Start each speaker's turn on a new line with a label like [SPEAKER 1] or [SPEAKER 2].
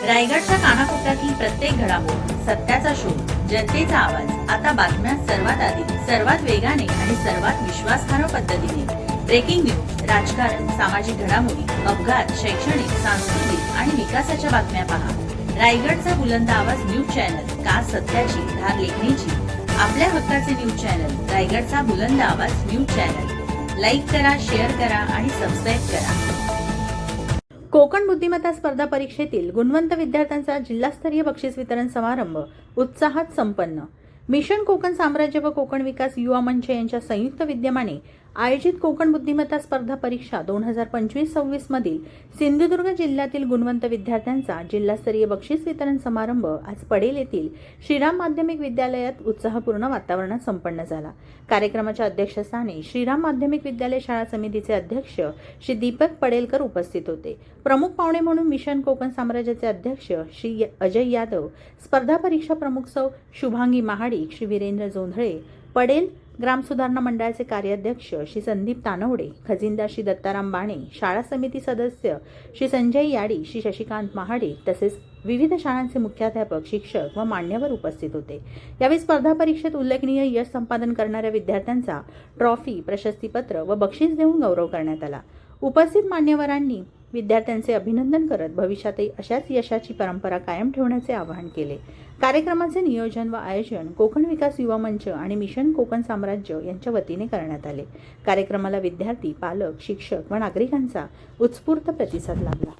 [SPEAKER 1] रायगडच्या कानाकोपऱ्यातील प्रत्येक घडामोड, सत्याचा शोध, जनतेचा आवाज. आता बातम्या सर्वात आधी, सर्वात वेगाने आणि सर्वात विश्वासार्ह पद्धतीने. ब्रेकिंग न्यूज, राजकारण, सामाजिक घडामोडी, अपघात, शैक्षणिक, सांस्कृतिक आणि विकासाच्या बातम्या पहा. रायगडचा बुलंद आवाज न्यूज चॅनल, का सत्याची धार लेखणीची. आपल्या हक्काचे न्यूज चॅनल, रायगडचा बुलंद आवाज न्यूज चॅनल. लाईक करा, शेअर करा आणि सबस्क्राईब करा. कोकण बुद्धिमत्ता स्पर्धा परीक्षेतील गुणवंत विद्यार्थ्यांचा जिल्हास्तरीय बक्षीस वितरण समारंभ उत्साहात संपन्न. मिशन कोकण साम्राज्य व कोकण विकास युवा मंच यांच्या संयुक्त विद्यमाने आयोजित कोकण बुद्धिमत्ता स्पर्धा परीक्षा 2025-26 मधील सिंधुदुर्ग जिल्ह्यातील गुणवंत विद्यार्थ्यांचा जिल्हास्तरीय बक्षीस वितरण समारंभ आज पडेल येथील श्रीराम माध्यमिक विद्यालयात उत्साहपूर्ण वातावरणात संपन्न झाला. कार्यक्रमाच्या अध्यक्षस्थानी श्रीराम माध्यमिक विद्यालय शाळा समितीचे अध्यक्ष श्री दीपक पडेलकर उपस्थित होते. प्रमुख पाहुणे म्हणून मिशन कोकण साम्राज्याचे अध्यक्ष श्री अजय यादव, स्पर्धा परीक्षा प्रमुख सौ शुभांगी महाडिक, श्री वीरेंद्र जोंधळे पडेल, ग्राम सुधारणा मंडळाचे कार्याध्यक्ष श्री संदीप तानवडे, खजिनदार श्री दत्ताराम बाणे, शाळा समिती सदस्य श्री संजय याडी, श्री शशिकांत महाडे तसेच विविध शाळांचे मुख्याध्यापक, शिक्षक व मान्यवर उपस्थित होते. यावेळी स्पर्धा परीक्षेत उल्लेखनीय यश संपादन करणाऱ्या विद्यार्थ्यांचा ट्रॉफी, प्रशस्तीपत्र व बक्षीस देऊन गौरव करण्यात आला. उपस्थित मान्यवरांनी विद्यार्थ्यांचे अभिनंदन करत भविष्यातही अशाच यशाची परंपरा कायम ठेवण्याचे आवाहन केले. कार्यक्रमाचे नियोजन व आयोजन कोकण विकास युवा मंच आणि मिशन कोकण साम्राज्य यांच्या वतीने करण्यात आले. कार्यक्रमाला विद्यार्थी, पालक, शिक्षक व नागरिकांचा उत्स्फूर्त प्रतिसाद लाभला.